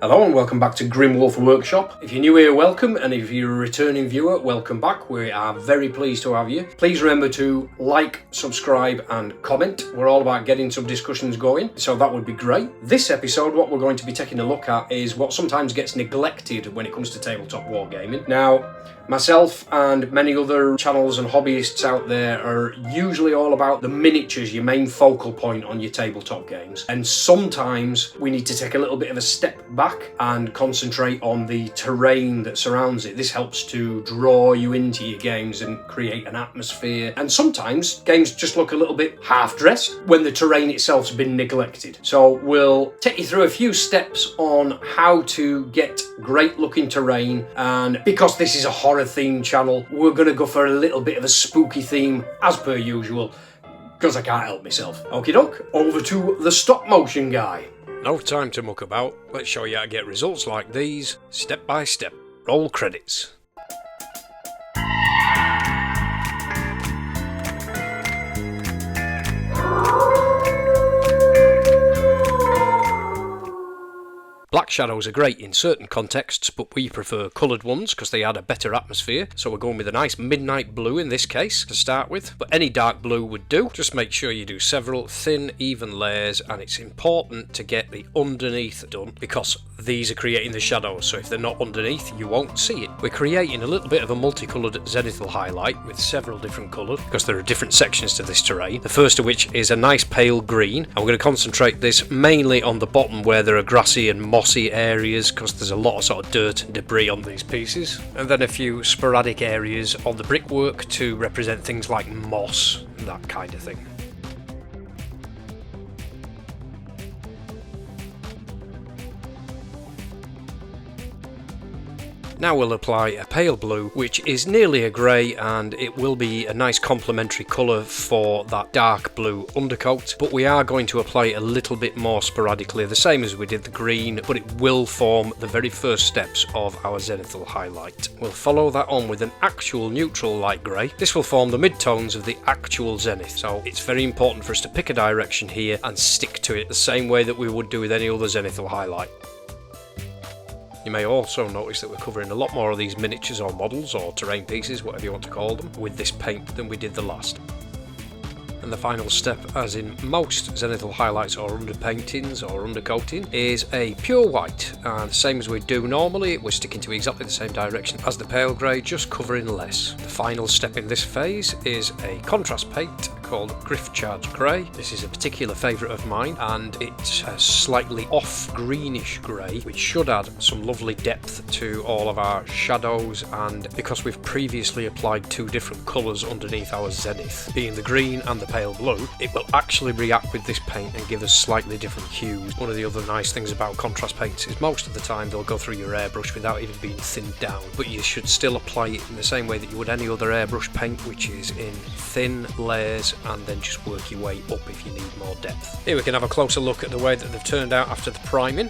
Hello and welcome back to Grimwolf Workshop. If you're new here, welcome, and if you're a returning viewer, welcome back. We are very pleased to have you. Please remember to like, subscribe and comment. We're all about getting some discussions going, so that would be great. This episode, what we're going to be taking a look at is what sometimes gets neglected when it comes to tabletop wargaming. Now, myself and many other channels and hobbyists out there are usually all about the miniatures, your main focal point on your tabletop games. And sometimes we need to take a little bit of a step back and concentrate on the terrain that surrounds it. This helps to draw you into your games and create an atmosphere. And sometimes games just look a little bit half-dressed when the terrain itself's been neglected. So we'll take you through a few steps on how to get great looking terrain, and because this is a horror themed channel, we're going to go for a little bit of a spooky theme as per usual, because I can't help myself. Okie doke, over to the stop motion guy. No time to muck about. Let's show you how to get results like these, step by step. Roll credits. Black shadows are great in certain contexts, but we prefer coloured ones because they add a better atmosphere. So we're going with a nice midnight blue in this case to start with, but any dark blue would do. Just make sure you do several thin, even layers, and it's important to get the underneath done because these are creating the shadows, so if they're not underneath, you won't see it. We're creating a little bit of a multicoloured zenithal highlight with several different colours because there are different sections to this terrain. The first of which is a nice pale green, and we're going to concentrate this mainly on the bottom where there are grassy and mossy areas because there's a lot of sort of dirt and debris on these pieces, and then a few sporadic areas on the brickwork to represent things like moss and that kind of thing. Now we'll apply a pale blue, which is nearly a grey, and it will be a nice complementary colour for that dark blue undercoat, but we are going to apply it a little bit more sporadically, the same as we did the green, but it will form the very first steps of our zenithal highlight. We'll follow that on with an actual neutral light grey. This will form the mid-tones of the actual zenith, so it's very important for us to pick a direction here and stick to it the same way that we would do with any other zenithal highlight. You may also notice that we're covering a lot more of these miniatures or models or terrain pieces, whatever you want to call them, with this paint than we did the last. And the final step, as in most zenithal highlights or underpaintings or undercoating, is a pure white. And same as we do normally, we're sticking to exactly the same direction as the pale grey, just covering less. The final step in this phase is a contrast paint called Griff Charge Grey. This is a particular favourite of mine, and it's a slightly off greenish grey, which should add some lovely depth to all of our shadows. And because we've previously applied two different colours underneath our zenith, being the green and the pale blue, it will actually react with this paint and give us slightly different hues. One of the other nice things about contrast paints is most of the time they'll go through your airbrush without even being thinned down, but you should still apply it in the same way that you would any other airbrush paint, which is in thin layers, and then just work your way up if you need more depth. Here we can have a closer look at the way that they've turned out after the priming.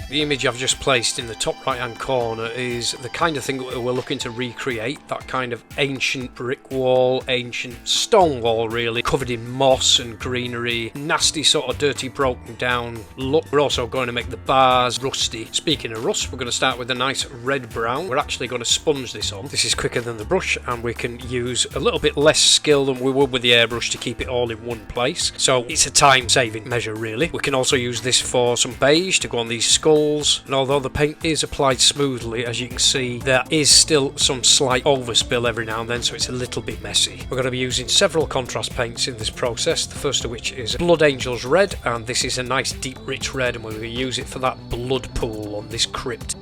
The image I've just placed in the top right hand corner is the kind of thing that we're looking to recreate, that kind of ancient brick wall, ancient stone wall really, covered in moss and greenery, nasty sort of dirty broken down look. We're also going to make the bars rusty. Speaking of rust, we're going to start with a nice red brown. We're actually going to sponge this on. This is quicker than the brush, and we can use a little bit less skill than we would with the airbrush to keep it all in one place, so it's a time saving measure really. We can also use this for some beige to go on these skulls. And although the paint is applied smoothly, as you can see, there is still some slight overspill every now and then, so it's a little bit messy. We're going to be using several contrast paints in this process, the first of which is Blood Angels Red, and this is a nice deep rich red, and we're going to use it for that blood pool on this crypt.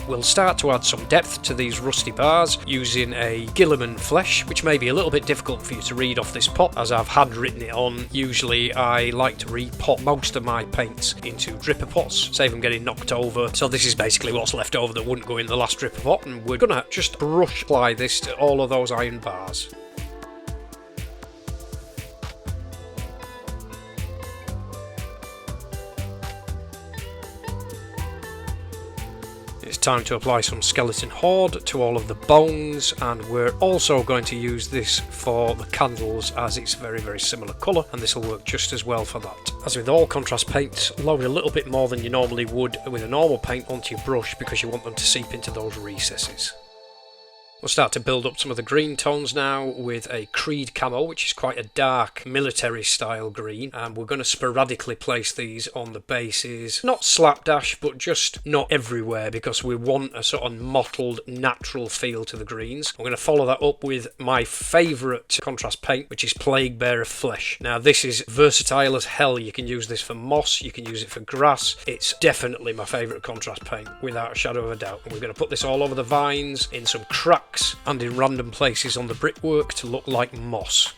We'll start to add some depth to these rusty bars using a Gilliman flesh, which may be a little bit difficult for you to read off this pot as I've had written it on. Usually I like to repot most of my paints into dripper pots, save them getting knocked over. So this is basically what's left over that wouldn't go in the last dripper pot, and we're going to just brush apply this to all of those iron bars. It's time to apply some skeleton horde to all of the bones, and we're also going to use this for the candles as it's very, very similar colour, and this will work just as well for that. As with all contrast paints, load a little bit more than you normally would with a normal paint onto your brush because you want them to seep into those recesses. We'll start to build up some of the green tones now with a Creed camo, which is quite a dark military style green, and we're going to sporadically place these on the bases, not slapdash but just not everywhere, because we want a sort of mottled natural feel to the greens. I'm going to follow that up with my favourite contrast paint, which is Plague Bearer Flesh. Now this is versatile as hell. You can use this for moss, you can use it for grass. It's definitely my favourite contrast paint without a shadow of a doubt, and we're going to put this all over the vines, in some cracks and in random places on the brickwork to look like moss.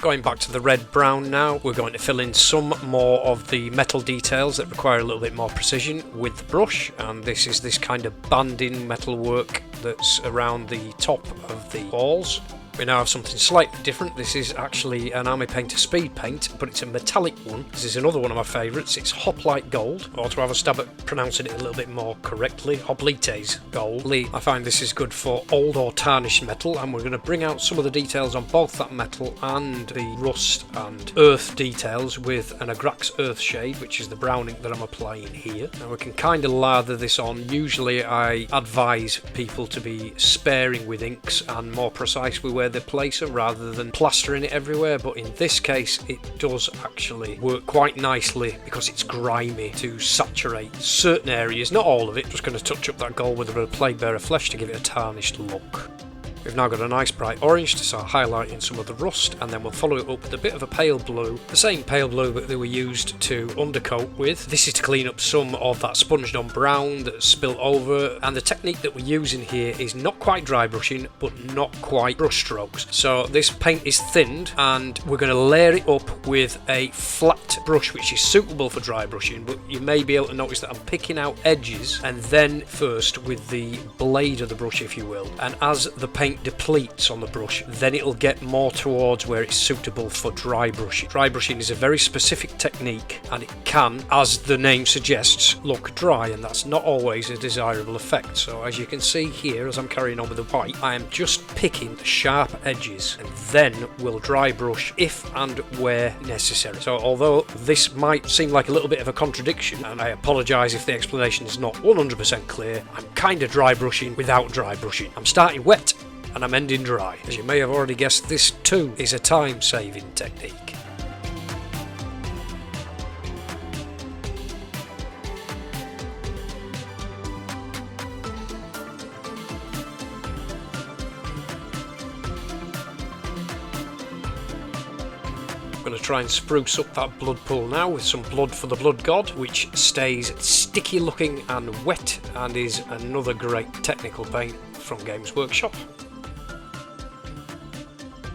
Going back to the red brown now, we're going to fill in some more of the metal details that require a little bit more precision with the brush, and this is this kind of banding metal work that's around the top of the walls. We now have something slightly different. This is actually an Army Painter speed paint, but it's a metallic one. This is another one of my favourites. It's Hoplite Gold, or to have a stab at pronouncing it a little bit more correctly, Hoplites Gold. I find this is good for old or tarnished metal, and we're going to bring out some of the details on both that metal and the rust and earth details with an Agrax Earth shade, which is the brown ink that I'm applying here. Now we can kind of lather this on. Usually I advise people to be sparing with inks and more precise with where they place it rather than plastering it everywhere, but in this case it does actually work quite nicely because it's grimy to saturate certain areas, not all of it. Just going to touch up that gold with a bit of Plague Bearer Flesh to give it a tarnished look. We've now got a nice bright orange to start highlighting some of the rust, and then we'll follow it up with a bit of a pale blue, the same pale blue that we used to undercoat with. This is to clean up some of that sponged on brown that's spilt over, and the technique that we're using here is not quite dry brushing but not quite brush strokes. So this paint is thinned and we're going to layer it up with a flat brush which is suitable for dry brushing, but you may be able to notice that I'm picking out edges and then first with the blade of the brush, if you will, and as the paint depletes on the brush, then it'll get more towards where it's suitable for dry brushing. Dry brushing is a very specific technique, and it can, as the name suggests, look dry, and that's not always a desirable effect. So as you can see here, as I'm carrying on with the white, I am just picking the sharp edges, and then we'll dry brush if and where necessary. So although this might seem like a little bit of a contradiction, and I apologise if the explanation is not 100% clear, I'm kind of dry brushing without dry brushing. I'm starting wet and I'm ending dry. As you may have already guessed, this too is a time-saving technique. I'm going to try and spruce up that blood pool now with some blood for the blood god, which stays sticky looking and wet and is another great technical paint from Games Workshop.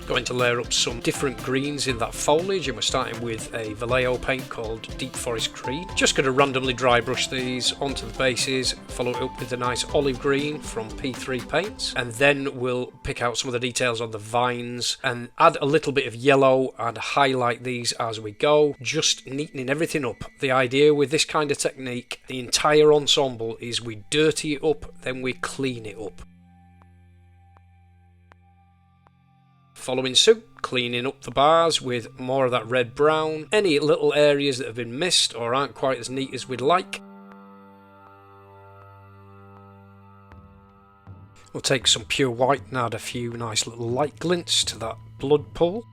Going to layer up some different greens in that foliage, and we're starting with a Vallejo paint called Deep Forest Creed. Just going to randomly dry brush these onto the bases, follow it up with a nice olive green from P3 Paints, and then we'll pick out some of the details on the vines and add a little bit of yellow and highlight these as we go, just neatening everything up. The idea with this kind of technique, the entire ensemble, is we dirty it up, then we clean it up. Following suit, cleaning up the bars with more of that red brown, any little areas that have been missed or aren't quite as neat as we'd like. We'll take some pure white and add a few nice little light glints to that blood pool.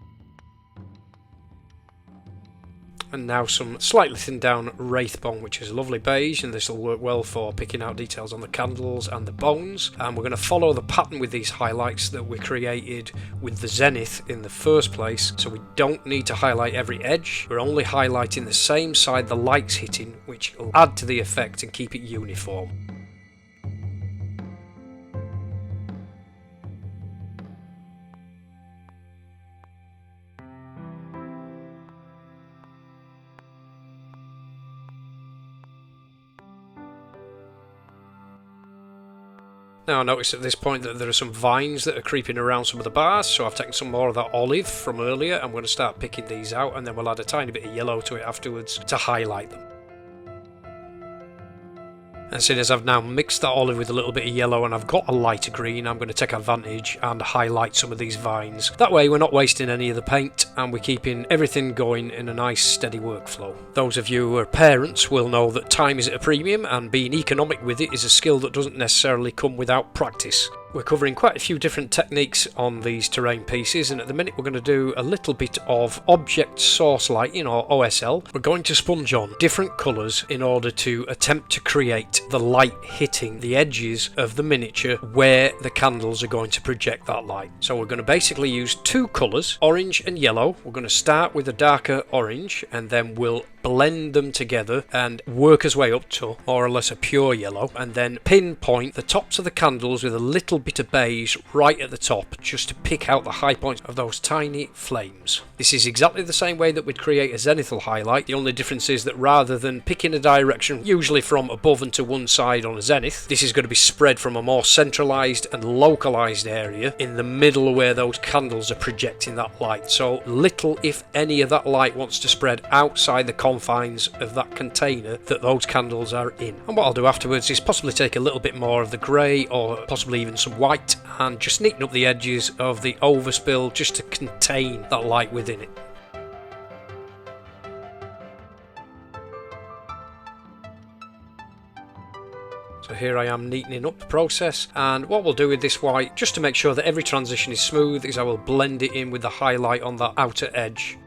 And now some slightly thinned down Wraithbone, which is a lovely beige, and this will work well for picking out details on the candles and the bones. And we're going to follow the pattern with these highlights that we created with the Zenith in the first place, so we don't need to highlight every edge. We're only highlighting the same side the light's hitting, which will add to the effect and keep it uniform. Now I notice at this point that there are some vines that are creeping around some of the bars, so I've taken some more of that olive from earlier. I'm going to start picking these out, and then we'll add a tiny bit of yellow to it afterwards to highlight them. And seeing as I've now mixed that olive with a little bit of yellow and I've got a lighter green, I'm going to take advantage and highlight some of these vines. That way we're not wasting any of the paint and we're keeping everything going in a nice steady workflow. Those of you who are parents will know that time is at a premium, and being economic with it is a skill that doesn't necessarily come without practice. We're covering quite a few different techniques on these terrain pieces, and at the minute we're going to do a little bit of object source lighting, or OSL. We're going to sponge on different colours in order to attempt to create the light hitting the edges of the miniature where the candles are going to project that light. So we're going to basically use two colours, orange and yellow. We're going to start with a darker orange and then we'll blend them together and work our way up to more or less a pure yellow, and then pinpoint the tops of the candles with a little bit of beige right at the top, just to pick out the high points of those tiny flames. This is exactly the same way that we'd create a zenithal highlight. The only difference is that rather than picking a direction usually from above and to one side on a zenith, this is going to be spread from a more centralised and localised area in the middle where those candles are projecting that light. So little, if any, of that light wants to spread outside the confines of that container that those candles are in. And what I'll do afterwards is possibly take a little bit more of the grey or possibly even some white and just neaten up the edges of the overspill just to contain that light within it. So here I am neatening up the process, and what we'll do with this white, just to make sure that every transition is smooth, is I will blend it in with the highlight on that outer edge.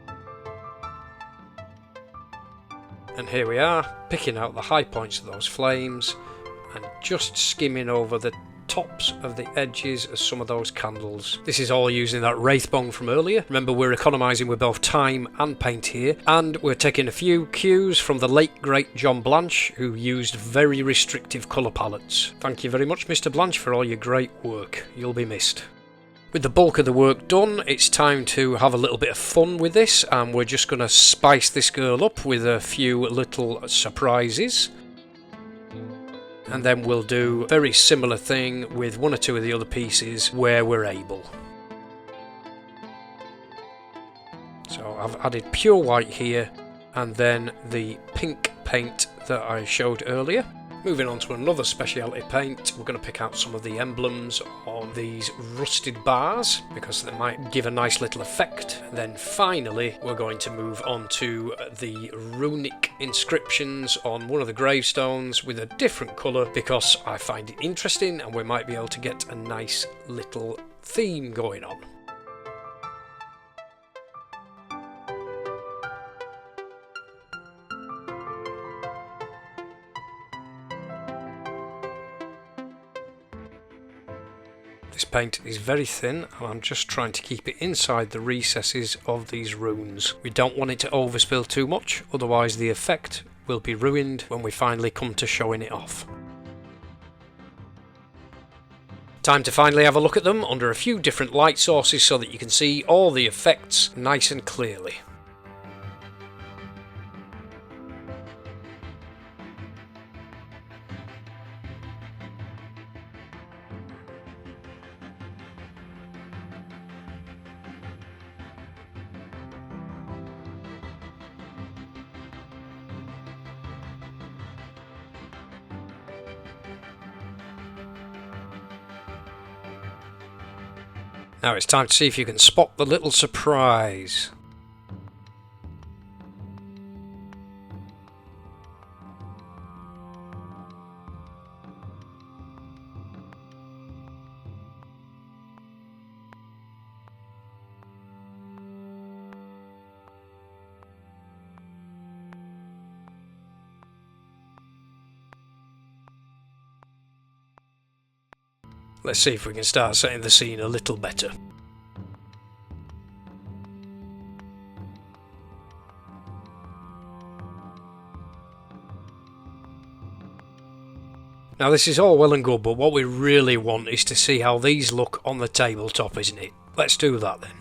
And here we are, picking out the high points of those flames and just skimming over the tops of the edges of some of those candles. This is all using that Wraithbone from earlier. Remember, we're economising with both time and paint here, and we're taking a few cues from the late great John Blanche, who used very restrictive colour palettes. Thank you very much, Mr. Blanche, for all your great work. You'll be missed. With the bulk of the work done, it's time to have a little bit of fun with this, and we're just going to spice this girl up with a few little surprises. And then we'll do a very similar thing with one or two of the other pieces where we're able. So I've added pure white here, and then the pink paint that I showed earlier. Moving on to another speciality paint, we're going to pick out some of the emblems on these rusted bars because they might give a nice little effect. And then finally we're going to move on to the runic inscriptions on one of the gravestones with a different colour because I find it interesting and we might be able to get a nice little theme going on. This paint is very thin and I'm just trying to keep it inside the recesses of these runes. We don't want it to overspill too much, otherwise the effect will be ruined when we finally come to showing it off. Time to finally have a look at them under a few different light sources so that you can see all the effects nice and clearly. Now it's time to see if you can spot the little surprise. Let's see if we can start setting the scene a little better. Now this is all well and good, but what we really want is to see how these look on the tabletop, isn't it? Let's do that then.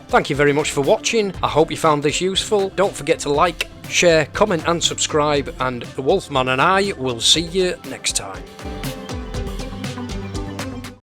Thank you very much for watching. I hope you found this useful. Don't forget to like, share, comment and subscribe, and the Wolfman and I will see you next time.